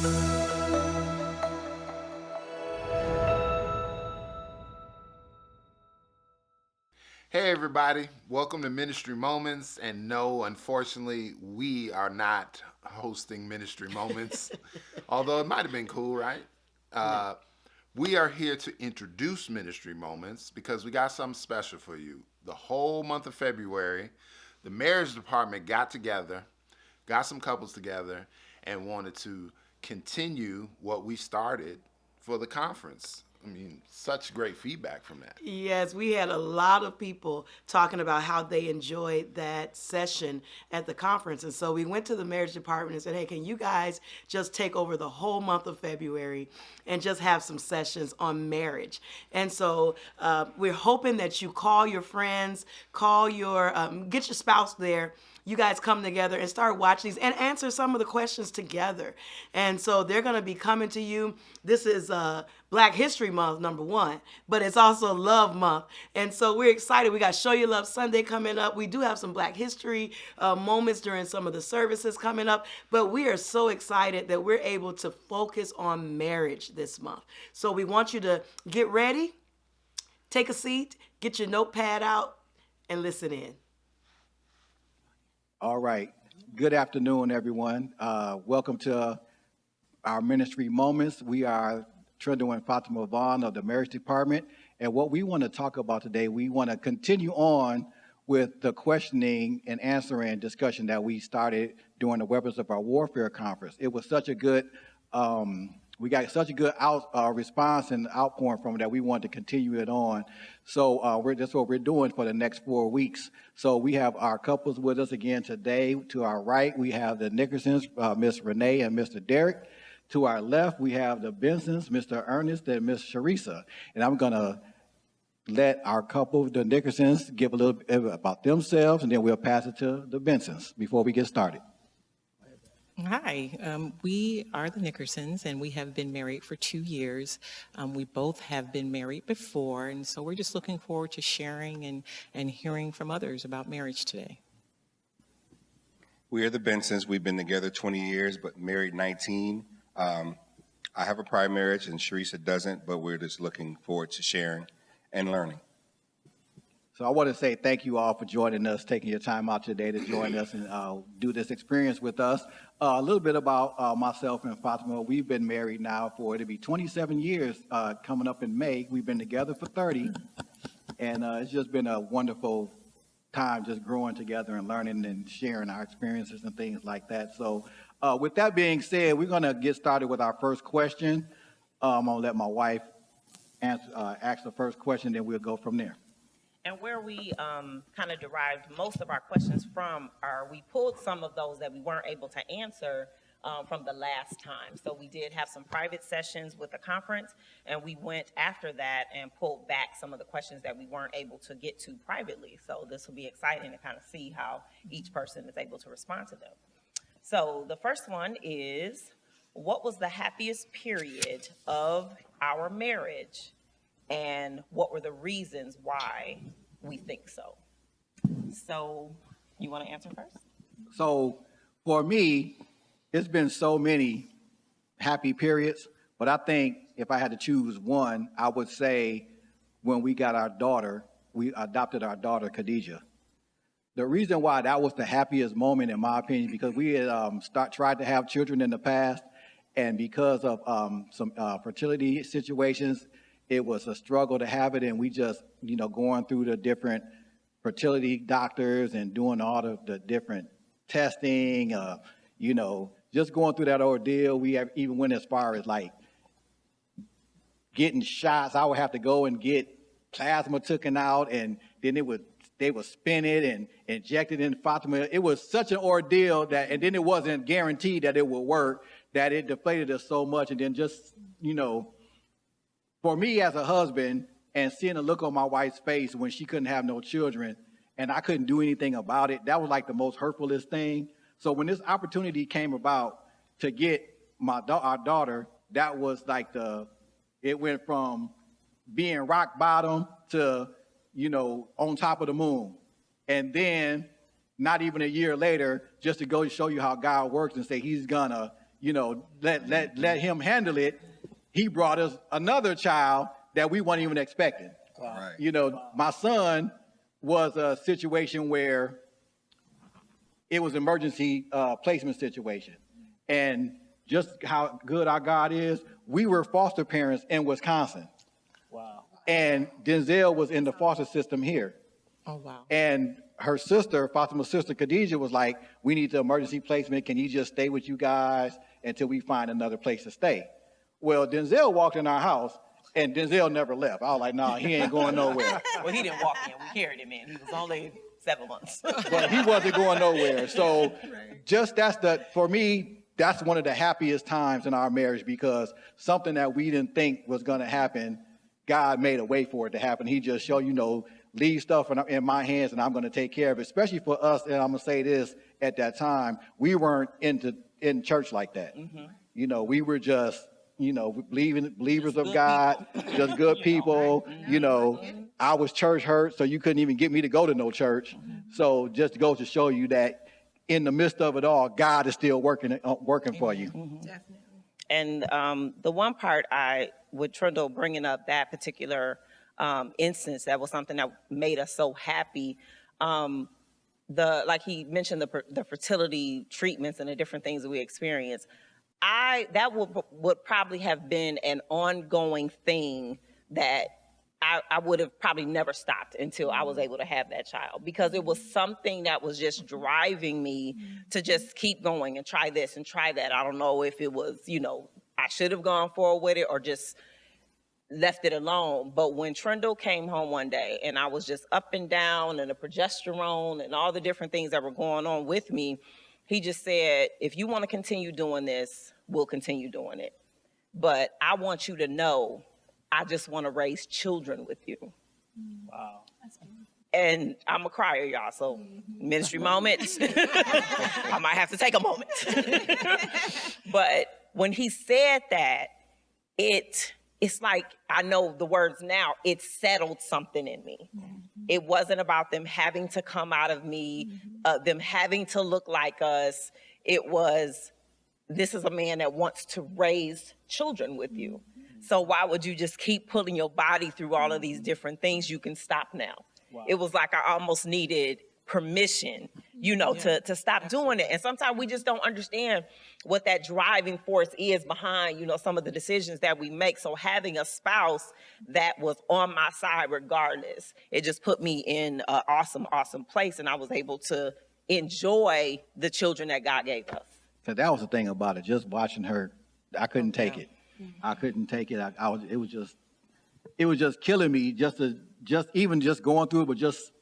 Hey, everybody, welcome to Ministry Moments. And no, unfortunately, we are not hosting Ministry Moments, although it might have been cool, right? Uh, we are here to introduce Ministry Moments because we got something special for you. The whole month of February, the marriage department got together, got some couples together, and wanted to continue what we started for the conference. I mean, such great feedback from that. Yes, we had a lot of people talking about how they enjoyed that session at the conference. And so we went to the marriage department and said, hey, can you guys just take over the whole month of February and just have some sessions on marriage? And so we're hoping that you call your friends, get your spouse there. You guys come together and start watching these and answer some of the questions together. And so they're going to be coming to you. This is Black History Month, number one, but it's also Love Month. And so we're excited. We got Show Your Love Sunday coming up. We do have some Black History moments during some of the services coming up, but we are so excited that we're able to focus on marriage this month. So we want you to get ready, take a seat, get your notepad out, and listen in. All right. Good afternoon, everyone. Welcome to our ministry moments. We are Trendle and Fatima Vaughn of the Marriage Department. And what we want to talk about today, we want to continue on with the questioning and answering discussion that we started during the Weapons of Our Warfare conference. It was such a good, we got such a good response and outpouring from it that we wanted to continue it on. So that's what we're doing for the next 4 weeks. So we have our couples with us again today. To our right, we have the Nickersons, Miss Renee and Mr. Derek. To our left, we have the Bensons, Mr. Ernest and Miss Sharisa. And I'm going to let our couple, the Nickersons, give a little bit about themselves, and then we'll pass it to the Bensons before we get started. Hi, we are the Nickersons, and we have been married for 2 years. We both have been married before, and so we're just looking forward to sharing and hearing from others about marriage today. We are the Bensons. We've been together 20 years, but married 19. I have a prior marriage, and Sharisa doesn't, but we're just looking forward to sharing and learning. So I want to say thank you all for joining us, taking your time out today to join us and do this experience with us. A little bit about myself and Fatima. We've been married now for it'll be 27 years coming up in May. We've been together for 30, and it's just been a wonderful time just growing together and learning and sharing our experiences and things like that. So with that being said, we're going to get started with our first question. I'm going to let my wife ask the first question, then we'll go from there. And where we kind of derived most of our questions from we pulled some of those that we weren't able to answer from the last time. So we did have some private sessions with the conference, and we went after that and pulled back some of the questions that we weren't able to get to privately. So this will be exciting to kind of see how each person is able to respond to them. So the first one is, what was the happiest period of our marriage? And what were the reasons why we think so? So you want to answer first? So for me, it's been so many happy periods, but I think if I had to choose one, I would say when we got our daughter, we adopted our daughter, Khadijah. The reason why that was the happiest moment, in my opinion, because we had tried to have children in the past, and because of some fertility situations, it was a struggle to have it, and we just, going through the different fertility doctors and doing all the different testing, just going through that ordeal. We have even went as far as like getting shots. I would have to go and get plasma taken out, and then they would spin it and inject it in Fatima. It was such an ordeal and then it wasn't guaranteed that it would work, that it deflated us so much. And then just, for me as a husband, and seeing the look on my wife's face when she couldn't have no children and I couldn't do anything about it, that was like the most hurtfulest thing. So when this opportunity came about to get our daughter, that was like it went from being rock bottom to, on top of the moon. And then not even a year later, just to go show you how God works and say he's gonna let him handle it. He brought us another child that we weren't even expecting. Right. My son was a situation where it was emergency placement situation. And just how good our God is, we were foster parents in Wisconsin. Wow. And Denzel was in the foster system here. Oh, wow. And her sister, Fatima's sister, Khadijah, was like, we need the emergency placement. Can he just stay with you guys until we find another place to stay? Well, Denzel walked in our house, and Denzel never left. I was like, nah, he ain't going nowhere. Well, he didn't walk in. We carried him in. He was only 7 months. But he wasn't going nowhere. So for me, that's one of the happiest times in our marriage, because something that we didn't think was going to happen, God made a way for it to happen. He just showed, leave stuff in my hands and I'm going to take care of it, especially for us. And I'm going to say this, at that time, we weren't in church like that. Mm-hmm. We were just, believers of God, just good people. I was church hurt, so you couldn't even get me to go to no church. So just goes to show you that in the midst of it all, God is still working for you. Definitely. And the one part with Trundle bringing up that particular instance, that was something that made us so happy. Like he mentioned, the fertility treatments and the different things that we experience. That would probably have been an ongoing thing that I would have probably never stopped until I was able to have that child, because it was something that was just driving me to just keep going and try this and try that. I don't know if it was, I should have gone forward with it or just left it alone. But when Trundle came home one day and I was just up and down and the progesterone and all the different things that were going on with me, he just said, if you want to continue doing this, we'll continue doing it. But I want you to know, I just want to raise children with you. Wow. And I'm a crier, y'all, so ministry moments. I might have to take a moment. But when he said that, it's like, I know the words now, it settled something in me. It wasn't about them having to come out of me, them having to look like us. It was, this is a man that wants to raise children with you. So why would you just keep pulling your body through all of these different things? You can stop now. Wow. It was like I almost needed permission, to stop doing it. And sometimes we just don't understand what that driving force is behind, some of the decisions that we make. So having a spouse that was on my side regardless, it just put me in an awesome, awesome place. And I was able to enjoy the children that God gave us. So that was the thing about it. Just watching her, I couldn't take it. I couldn't take it. It was just killing me just even going through it, but just,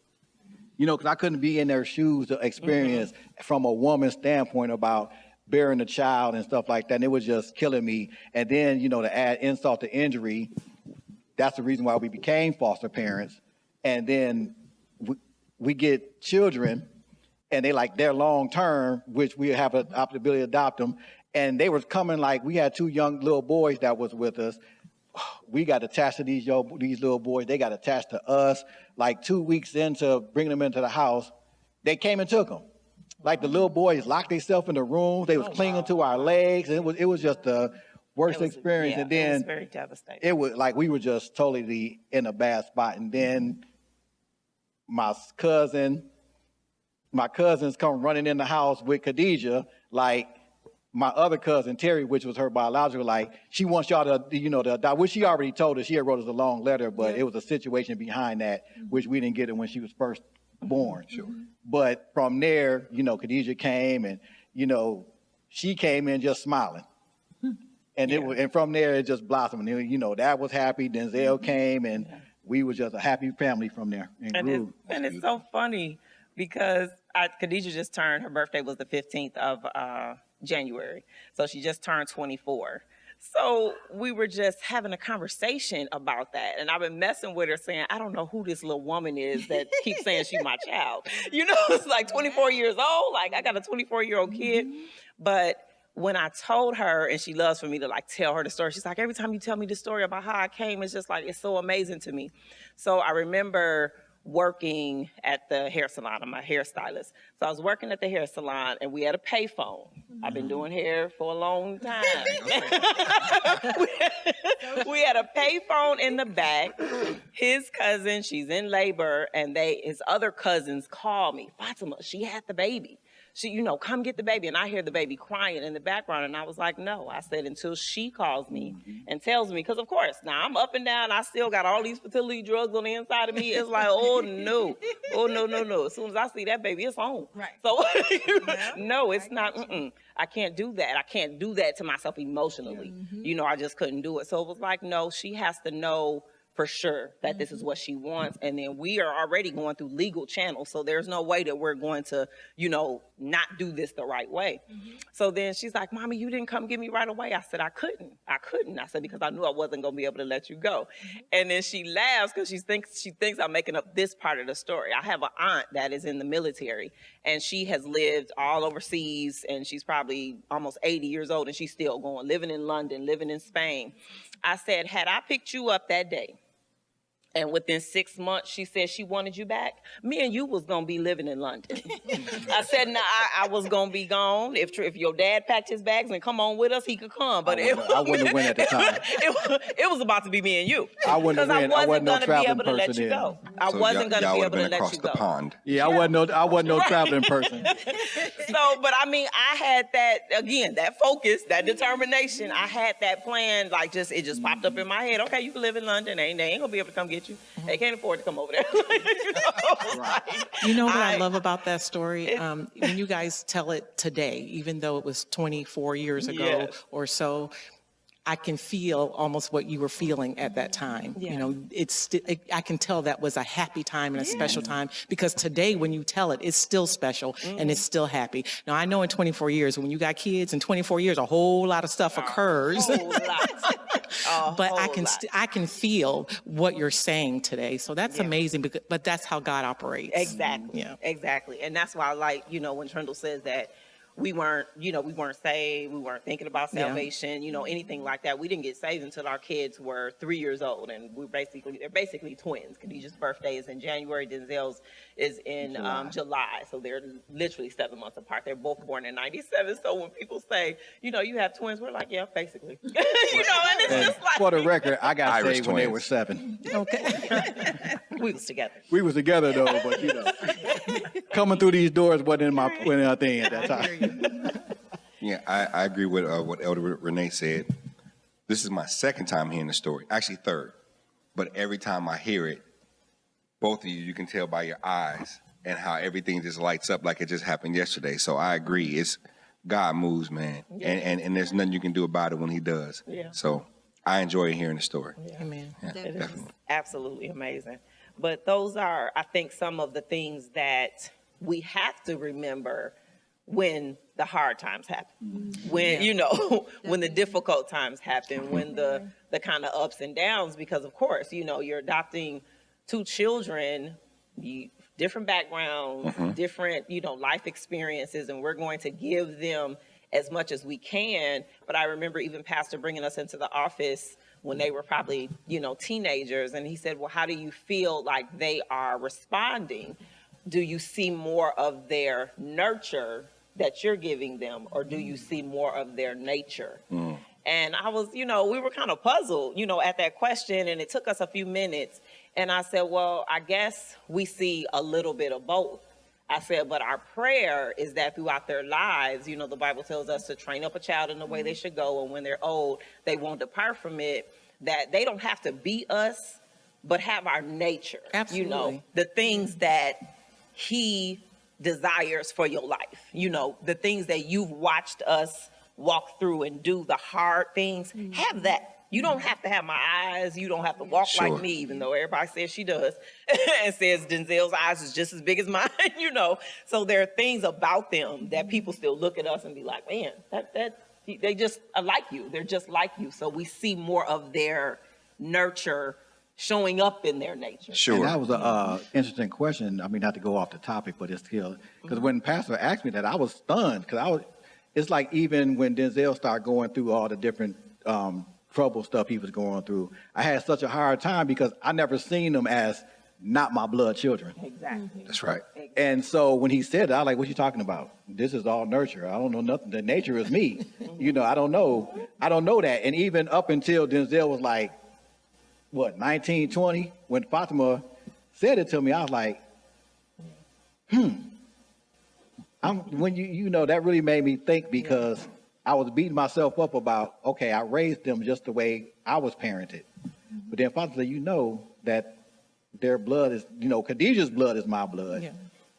because I couldn't be in their shoes to experience from a woman's standpoint about bearing a child and stuff like that. And it was just killing me. And then, to add insult to injury, that's the reason why we became foster parents. And then we get children and they're long term, which we have the ability to adopt them. And they were coming we had 2 young little boys that was with us. We got attached to these little boys. They got attached to us. 2 weeks into bringing them into the house, they came and took them. The little boys locked themselves in the room. They was clinging to our legs. And it was just the worst experience. And then it was very devastating. It was we were just totally in a bad spot. And then my cousins come running in the house with Khadijah, my other cousin, Terry, which was her biological, she wants y'all to adopt, which she already told us. She had wrote us a long letter, but it was a situation behind that, which we didn't get it when she was first born. Sure. But from there, Khadijah came and, she came in just smiling. And and from there, it just blossomed. And, that was happy. Denzel came and we was just a happy family from there. And it's so funny because Khadijah just turned, her birthday was the 15th of January. So she just turned 24. So we were just having a conversation about that. And I've been messing with her saying, I don't know who this little woman is that keeps saying she's my child. It's 24 years old. I got a 24-year-old kid. But when I told her, and she loves for me to tell her the story, she's like, every time you tell me the story about how I came, it's just it's so amazing to me. So I remember working at the hair salon. I'm a hairstylist. So I was working at the hair salon and we had a payphone. I've been doing hair for a long time. We had a payphone in the back. His cousin, she's in labor, and his other cousins called me. Fatima, she had the baby. She, come get the baby. And I hear the baby crying in the background. And I was like, no. I said, until she calls me and tells me. Because, of course, now I'm up and down. I still got all these fertility drugs on the inside of me. It's like, oh, no. Oh, no, no, no. As soon as I see that baby, it's on. Right. So, no, it's not. I can't do that. I can't do that to myself emotionally. I just couldn't do it. So it was like, no, she has to know for sure that this is what she wants. And then we are already going through legal channels. So there's no way that we're going to, not do this the right way. So then she's like, Mommy, you didn't come get me right away. I said, I couldn't. I said, because I knew I wasn't going to be able to let you go. And then she laughs because she thinks I'm making up this part of the story. I have an aunt that is in the military and she has lived all overseas and she's probably almost 80 years old and she's still going, living in London, living in Spain. I said, had I picked you up that day, and within 6 months, she said she wanted you back, me and you was going to be living in London. I said, no, I was going to be gone. If your dad packed his bags and come on with us, he could come. But I wouldn't have went at the time. It was about to be me and you. I wouldn't have went. I wasn't no going to be traveling able to let person you then. go. I So wasn't going to y'all be would've able to been let across you the go. pond. Yeah, I wasn't no traveling person. So, but I mean, I had that, again, that focus, that determination. I had that plan, like it just popped up in my head. Okay, you can live in London. They ain't going to be able to come get you. They can't afford to come over there. You know what I love about that story? When you guys tell it today, even though it was 24 years ago Yes. or so, I can feel almost what you were feeling at that time. Yeah. I can tell that was a happy time and a special time because today when you tell it, it's still special and it's still happy. Now I know in 24 years, when you got kids, in 24 years, a whole lot of stuff occurs. Whole lot. But I can feel what you're saying today. So that's amazing, but that's how God operates. Exactly. Yeah. Exactly. And that's why I like, when Trindle says that we weren't saved, we weren't thinking about salvation, anything like that. We didn't get saved until our kids were 3 years old, and they're basically twins. Khadijah's birthday is in January, Denzel's is in July, so they're literally 7 months apart. They're both born in '97. So when people say, you have twins, we're like, yeah, basically, and it's And just like for the record, I got Irish saved when they twins. were 7. Okay. we was together. We was together though, but coming through these doors wasn't in my thing at that time. Yeah, I agree with what Elder Renee said. This is my second time hearing the story, actually third. But every time I hear it, both of you can tell by your eyes and how everything just lights up like it just happened yesterday. So I agree. It's God moves, man. And there's nothing you can do about it when he does. Yeah. So I enjoy hearing the story. Amen. Yeah, definitely. Absolutely amazing. But those are, I think, some of the things that we have to remember when the hard times happen, when, when the difficult times happen, when the kind of ups and downs, because of course, you're adopting 2 children, different backgrounds, different, life experiences, and we're going to give them as much as we can. But I remember even Pastor bringing us into the office when they were probably, teenagers, and he said, well, how do you feel like they are responding? Do you see more of their nurture that you're giving them, or do you see more of their nature? And I was, we were kind of puzzled, at that question, and it took us a few minutes. And I said, well, I guess we see a little bit of both. I said, but our prayer is that throughout their lives, the Bible tells us to train up a child in the way they should go, and when they're old, they won't depart from it, that they don't have to be us, but have our nature. Absolutely. The things that he desires for your life, the things that you've watched us walk through and do, the hard things, have that. You don't have to have my eyes. You don't have to walk like me, even though everybody says she does, and says Denzel's eyes is just as big as mine, So there are things about them that people still look at us and be like, man, they just are like you. They're just like you. So we see more of their nurture showing up in their nature. Sure. And that was an interesting question. I mean, not to go off the topic, but it's still, because when Pastor asked me that, I was stunned, because it's like even when Denzel started going through all the different trouble stuff he was going through, I had such a hard time because I never seen him as not my blood children. Exactly. That's right. And so when he said that, I was like, what you talking about? This is all nurture. I don't know nothing. The nature is me. I don't know that. And even up until Denzel was like, what, 19, 20, when Fatima said it to me, I was like, that really made me think, because I was beating myself up about, okay, I raised them just the way I was parented. But then Fatima said, that their blood is, Khadijah's blood is my blood. Yeah.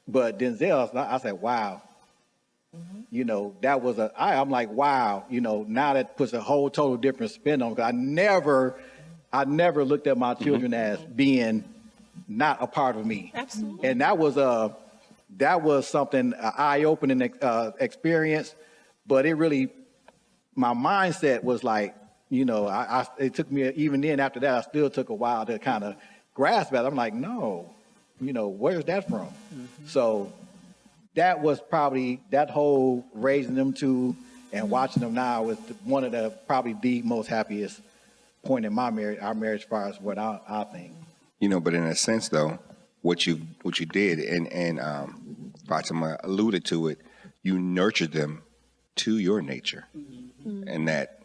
But Denzel's, I said, wow. That was I'm like, wow, now that puts a whole total different spin on it. I never looked at my children as being not a part of me. Absolutely. And that was something, an eye-opening experience, but it really, my mindset was like, it took me, even then after that, I still took a while to kind of grasp it. I'm like, no, where's that from? So that was probably, that whole raising them two and watching them now was one of the, probably the most happiest point in our marriage, as far as what I think. But in a sense, though, what you did, and Fatima alluded to it, you nurtured them to your nature, and that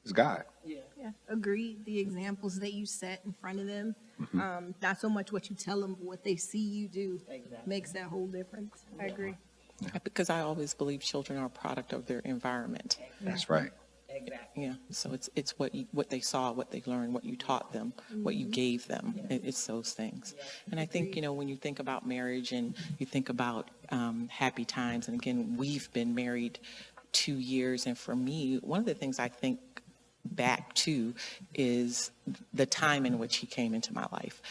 is God. Yeah, agreed. The examples that you set in front of them, not so much what you tell them, but what they see you do makes that whole difference. I agree. Because I always believe children are a product of their environment. That's right. Exactly. Yeah, so it's what they saw, what they learned, what you taught them, what you gave them. It's those things. And I think, when you think about marriage and you think about happy times, and again, we've been married 2 years, and for me, one of the things I think back to is the time in which he came into my life.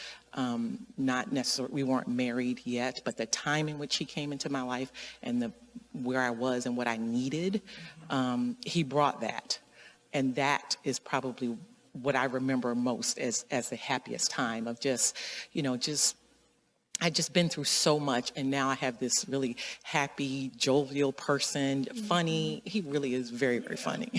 Not necessarily, we weren't married yet, but the time in which he came into my life and where I was and what I needed, he brought that. And that is probably what I remember most as the happiest time of I'd just been through so much, and now I have this really happy, jovial person, funny. He really is very, very funny.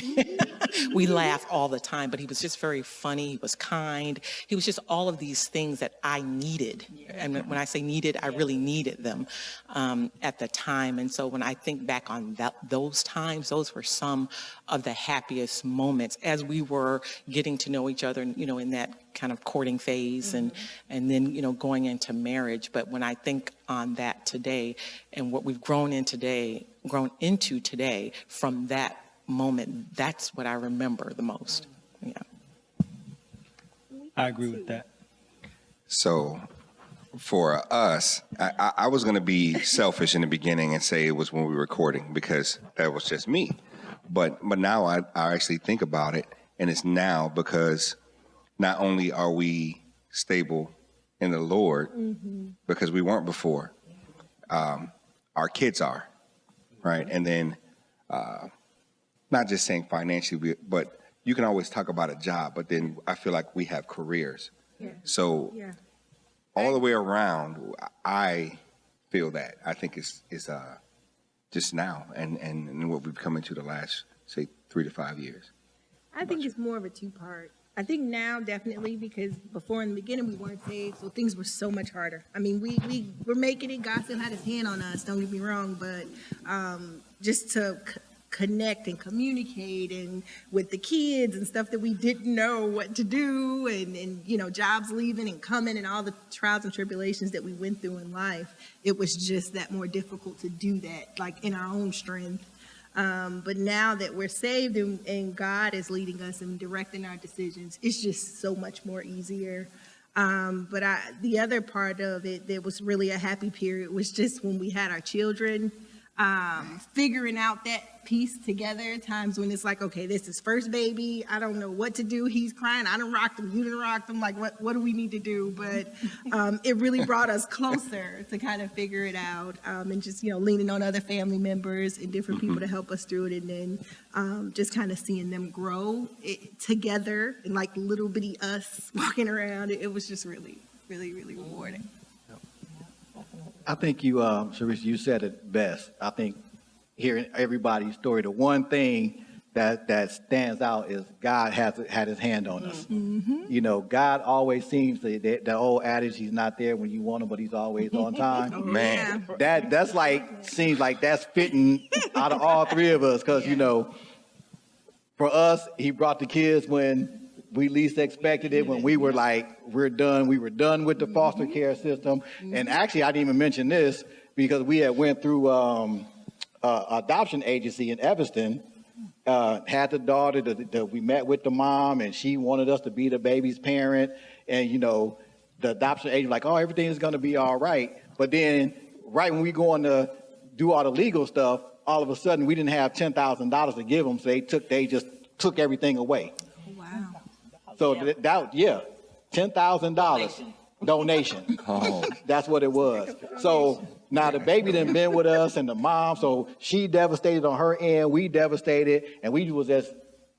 We laugh all the time, but he was just very funny. He was kind. He was just all of these things that I needed. And when I say needed, I really needed them at the time. And so when I think back on those times, those were some of the happiest moments as we were getting to know each other, in that kind of courting phase and then, going into marriage. But when I think on that today and what we've grown into today from that moment, that's what I remember the most. Yeah. I agree with that. So for us, I was going to be selfish in the beginning and say it was when we were courting, because that was just me. But now I actually think about it, and it's now because not only are we stable in the Lord, because we weren't before, our kids are, right? And then not just saying financially, but you can always talk about a job, but then I feel like we have careers. Yeah. So Yeah. all the way around, I feel that. I think it's just now and what we've come into the last, say, 3 to 5 years. I think it's more of a two-part. I think now definitely, because before in the beginning we weren't saved, so things were so much harder. I mean, we were making it. God still had his hand on us, don't get me wrong, but just to connect and communicate and with the kids and stuff that we didn't know what to do, and jobs leaving and coming and all the trials and tribulations that we went through in life, it was just that more difficult to do that, like in our own strength. But now that we're saved and God is leading us and directing our decisions, it's just so much more easier. But the other part of it that was really a happy period was just when we had our children, figuring out that piece together. Times when it's like, okay, this is first baby. I don't know what to do. He's crying. I done rocked him. You done rocked him. Like, what do we need to do? But it really brought us closer to kind of figure it out, and just, leaning on other family members and different people to help us through it. And then just kind of seeing them grow together and like little bitty us walking around. It was just really, really, really rewarding. I think Sharice, you said it best. I think hearing everybody's story, the one thing that stands out is God has had his hand on us. You know, God always seems the old adage, he's not there when you want him, but he's always on time. Man. That's like, seems like that's fitting out of all three of us, because, you know, for us, he brought the kids when we least expected it, when we were like, we're done. We were done with the foster care system. And actually, I didn't even mention this because we had went through adoption agency in Evanston, had the daughter that we met with the mom, and she wanted us to be the baby's parent. And, you know, the adoption agent like, oh, everything is going to be all right. But then right when we going to do all the legal stuff, all of a sudden we didn't have $10,000 to give them, so they just took everything away. Wow. So $10,000 donation. Oh. That's what it was. So now the baby done been with us and the mom, so she devastated on her end, we devastated, and we was just,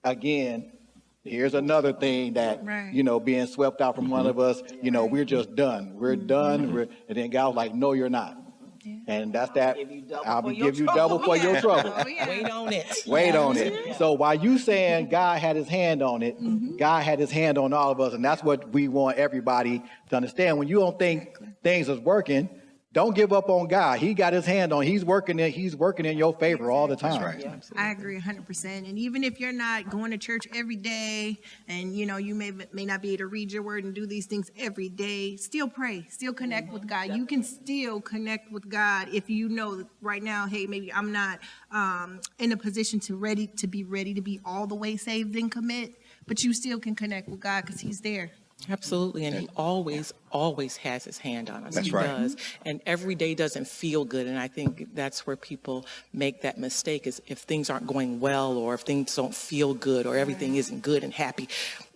again, here's another thing that, Right. you know, being swept out from one of us, you know, we're just done. We're done. And then God was like, no, you're not. And that's that. I'll give you double for your trouble. Oh, yeah. Wait on it. Wait on it. So while you saying God had his hand on it, God had his hand on all of us. And that's what we want everybody to understand. When you don't think things is working, don't give up on God. He got his hand on. He's working in your favor all the time. That's right. I agree 100%. And even if you're not going to church every day, and you know you may not be able to read your word and do these things every day, still pray, still connect with God. You can still connect with God if you know that right now, hey, maybe I'm not in a position to be ready to be all the way saved and commit, but you still can connect with God because He's there. Absolutely, and he always has his hand on us. That's He right. does, and every day doesn't feel good, and I think that's where people make that mistake, is if things aren't going well, or if things don't feel good, or everything isn't good and happy.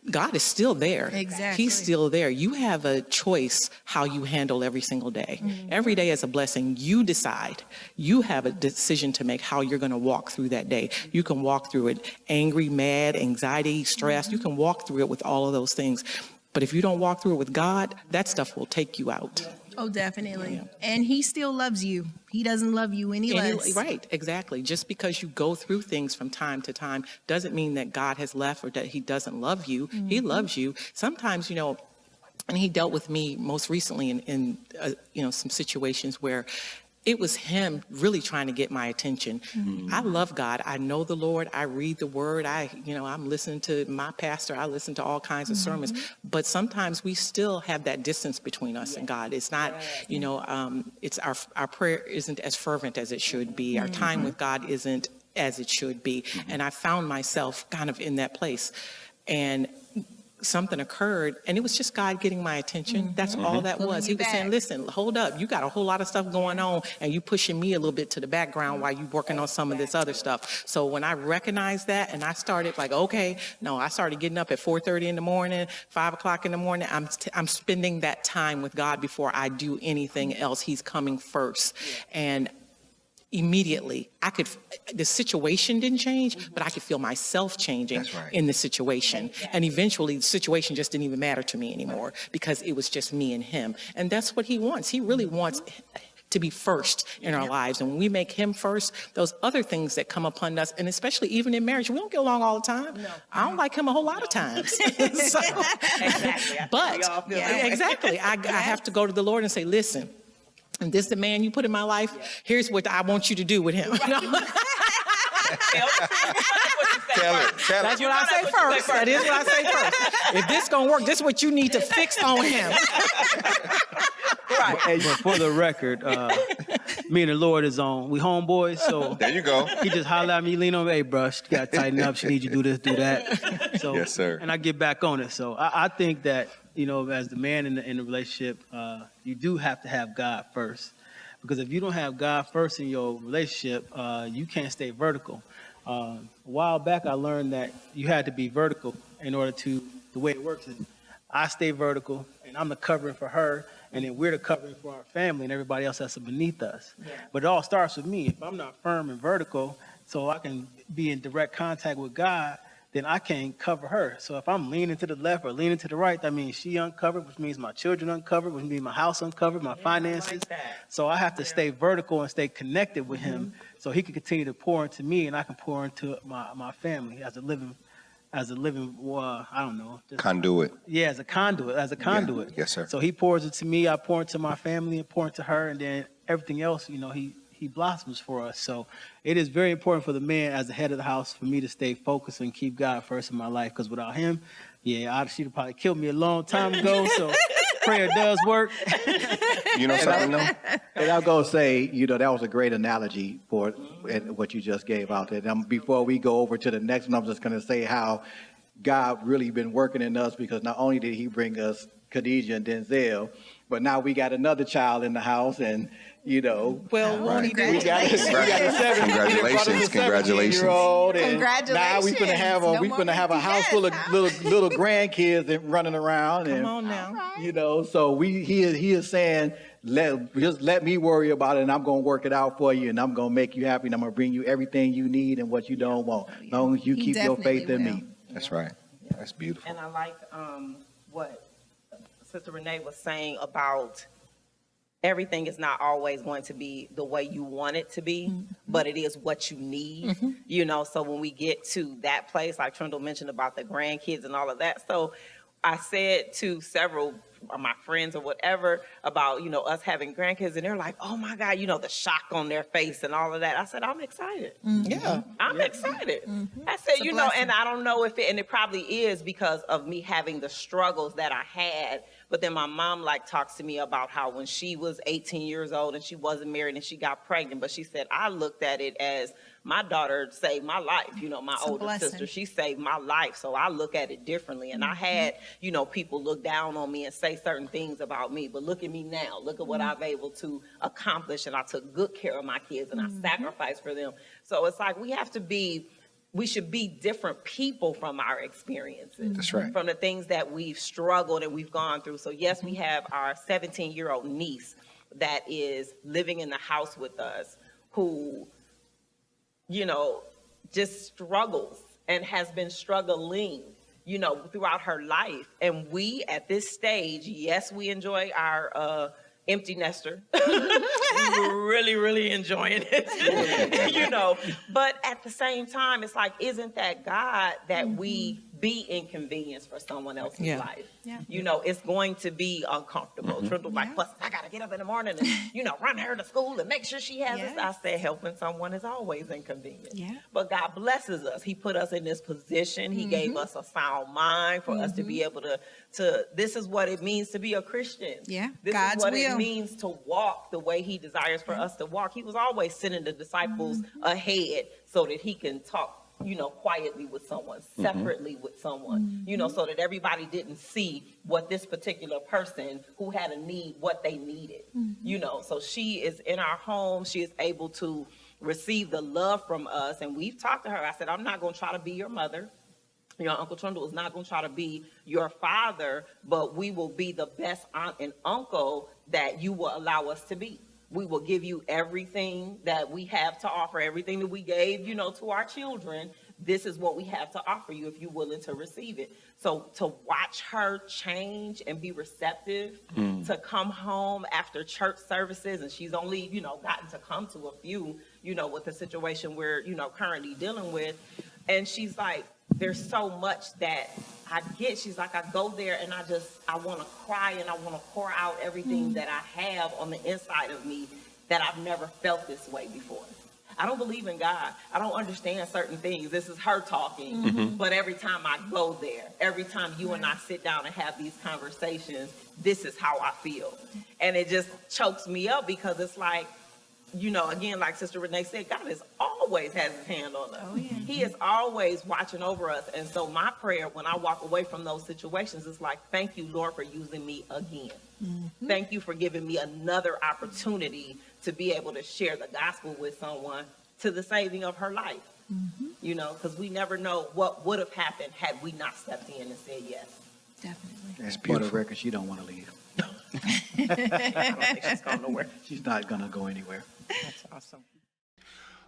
God is still there. Exactly. He's still there. You have a choice how you handle every single day. Every day is a blessing. You decide. You have a decision to make how you're going to walk through that day. You can walk through it angry, mad, anxiety, stress. You can walk through it with all of those things. But if you don't walk through it with God, that stuff will take you out. Oh, definitely. And He still loves you. He doesn't love you any less. Right, exactly. Just because you go through things from time to time doesn't mean that God has left or that he doesn't love you. He loves you. Sometimes, you know, and he dealt with me most recently in some situations where it was him really trying to get my attention. I love God. I know the Lord. I read the word. I'm listening to my pastor. I listen to all kinds of sermons. But sometimes we still have that distance between us and God. It's not, it's our prayer isn't as fervent as it should be. Our time with God isn't as it should be. And I found myself kind of in that place. And something occurred, and it was just God getting my attention. That's all that was. He was saying, listen, hold up. You got a whole lot of stuff going on, and you pushing me a little bit to the background while you working on some of this other stuff. So when I recognized that, and I started like, okay, no, I started getting up at 4:30 in the morning, 5 o'clock in the morning. I'm spending that time with God before I do anything else. He's coming first. And immediately, the situation didn't change, but I could feel myself changing in the situation. And eventually, the situation just didn't even matter to me anymore because it was just me and him. And that's what he wants. He really wants to be first in our lives. And when we make him first, those other things that come upon us, and especially even in marriage, we don't get along all the time. No. I don't like him a whole lot of times. Exactly. But exactly, I have to go to the Lord and say, listen, and this is the man you put in my life. Here's what I want you to do with him. Tell it. That's what I say first. That is what I say first. If this gonna work, this is what you need to fix on him. Right. But for the record, me and the Lord is on. We homeboys, so There you go. he just holler at me, lean over, hey, bruh, you gotta tighten up. She needs you to do this, do that. So, Yes, sir. And I get back on it. So I think that, as the man in the relationship, you do have to have God first. Because if you don't have God first in your relationship, you can't stay vertical. A while back, I learned that you had to be vertical in order to, the way it works is I stay vertical and I'm the covering for her, and then we're the covering for our family and everybody else that's beneath us. Yeah. But it all starts with me. If I'm not firm and vertical, so I can be in direct contact with God, then I can't cover her. So if I'm leaning to the left or leaning to the right, that means she uncovered, which means my children uncovered, which means my house uncovered, my finances. So I have to stay vertical and stay connected with him so he can continue to pour into me and I can pour into my family as a living, I don't know. Conduit. Yeah, as a conduit. Yes, sir. So he pours into me, I pour into my family and pour into her, and then everything else, he blossoms for us. So it is very important for the man as the head of the house for me to stay focused and keep God first in my life, because without him, she'd have probably killed me a long time ago. So prayer does work. You know something, though? And I'm going to say, that was a great analogy for what you just gave out there. Before we go over to the next one, I'm just going to say how God really been working in us, because not only did he bring us Khadijah and Denzel, but now we got another child in the house, and Well, won't he do we it? got a Congratulations. Congratulations. Now we finna have No more have a house full of little grandkids and running around. Come on now. So he is saying, just let me worry about it, and I'm gonna work it out for you, and I'm gonna make you happy, and I'm gonna bring you everything you need and what you don't want, as long as you keep your faith in me. That's right. That's beautiful. And I like what Sister Renee was saying about everything is not always going to be the way you want it to be, but it is what you need, so when we get to that place, like Trundle mentioned about the grandkids and all of that. So I said to several of my friends or whatever about, us having grandkids, and they're like, oh my God, the shock on their face and all of that. I said, I'm excited. Yeah. I'm excited. I said, and I don't know if it probably is because of me having the struggles that I had. But then my mom talks to me about how when she was 18 years old and she wasn't married and she got pregnant, but she said, I looked at it as my daughter saved my life. My older sister, she saved my life. So I look at it differently. And I had, people look down on me and say certain things about me, but look at me now. Look at what I've able to accomplish. And I took good care of my kids and I sacrificed for them. So it's like we should be different people from our experiences. That's right. From the things that we've struggled and we've gone through. So yes, we have our 17-year-old niece that is living in the house with us who, just struggles and has been struggling, throughout her life. And we, at this stage, yes, we enjoy our empty nester. We're really, really enjoying it, But at the same time, it's like, isn't that God that we be inconvenienced for someone else's life? Yeah. It's going to be uncomfortable. Trundle plus I got to get up in the morning and, run her to school and make sure she has this. I said, helping someone is always inconvenient. Yeah. But God blesses us. He put us in this position. He gave us a sound mind for us to be able to this is what it means to be a Christian. Yeah. This God's is what will. it means to walk the way he desires for us to walk. He was always sending the disciples ahead so that he can talk, quietly with someone, separately with someone, so that everybody didn't see what this particular person who had a need, what they needed, So she is in our home. She is able to receive the love from us. And we've talked to her. I said, I'm not going to try to be your mother. Uncle Trundle is not going to try to be your father, but we will be the best aunt and uncle that you will allow us to be. We will give you everything that we have to offer, everything that we gave, to our children. This is what we have to offer you if you're willing to receive it. So to watch her change and be receptive, to come home after church services, and she's only, gotten to come to a few, with the situation we're, currently dealing with. And she's like, there's so much that I get. She's like, I go there and I want to cry and I want to pour out everything that I have on the inside of me that I've never felt this way before. I don't believe in God. I don't understand certain things. This is her talking. But every time I go there, every time you and I sit down and have these conversations, this is how I feel. And it just chokes me up because it's like, again, like Sister Renee said, God always has his hand on us. Oh, yeah. He is always watching over us. And so my prayer when I walk away from those situations is like, thank you, Lord, for using me again. Thank you for giving me another opportunity to be able to share the gospel with someone to the saving of her life. Because we never know what would have happened had we not stepped in and said yes. Definitely. That's For beautiful. the record, she don't want to leave. I don't think she's going nowhere. She's not going to go anywhere. That's awesome.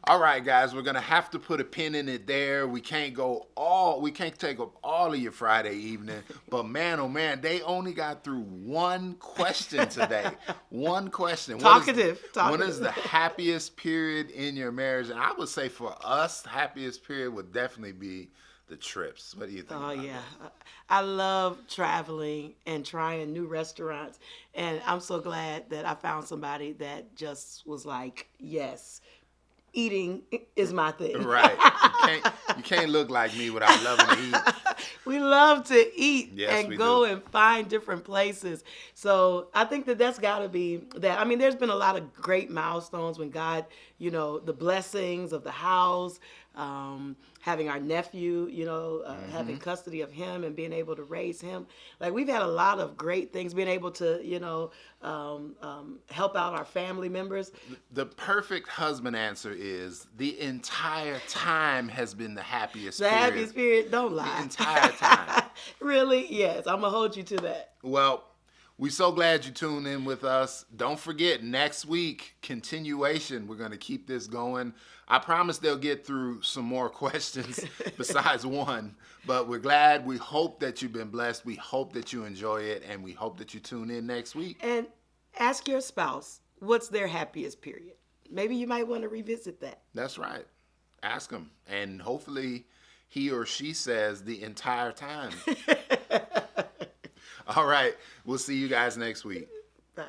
All right, guys, we're gonna have to put a pin in it there. We can't take up all of your Friday evening. But man, oh man, they only got through one question today. One question. Talkative. When is the happiest period in your marriage? And I would say for us, the happiest period would definitely be the trips. What do you think? Oh about yeah, that? I love traveling and trying new restaurants, and I'm so glad that I found somebody that just was like, yes, eating is my thing. Right. You can't look like me without loving to eat. We love to eat Yes, and we go do. and find different places. So I think that that's got to be that. I mean, there's been a lot of great milestones when God, the blessings of the house, having our nephew, having custody of him and being able to raise him. Like we've had a lot of great things, being able to, help out our family members. The perfect husband answer is the entire time has been the happiest The period. happiest period, don't The lie. entire time. Really? Yes, I'm gonna hold you to that. Well, we're so glad you tuned in with us. Don't forget, next week, continuation. We're going to keep this going. I promise they'll get through some more questions besides one. But we're glad. We hope that you've been blessed. We hope that you enjoy it. And we hope that you tune in next week. And ask your spouse, what's their happiest period? Maybe you might want to revisit that. That's right. Ask them. And hopefully he or she says the entire time. All right. We'll see you guys next week. Bye.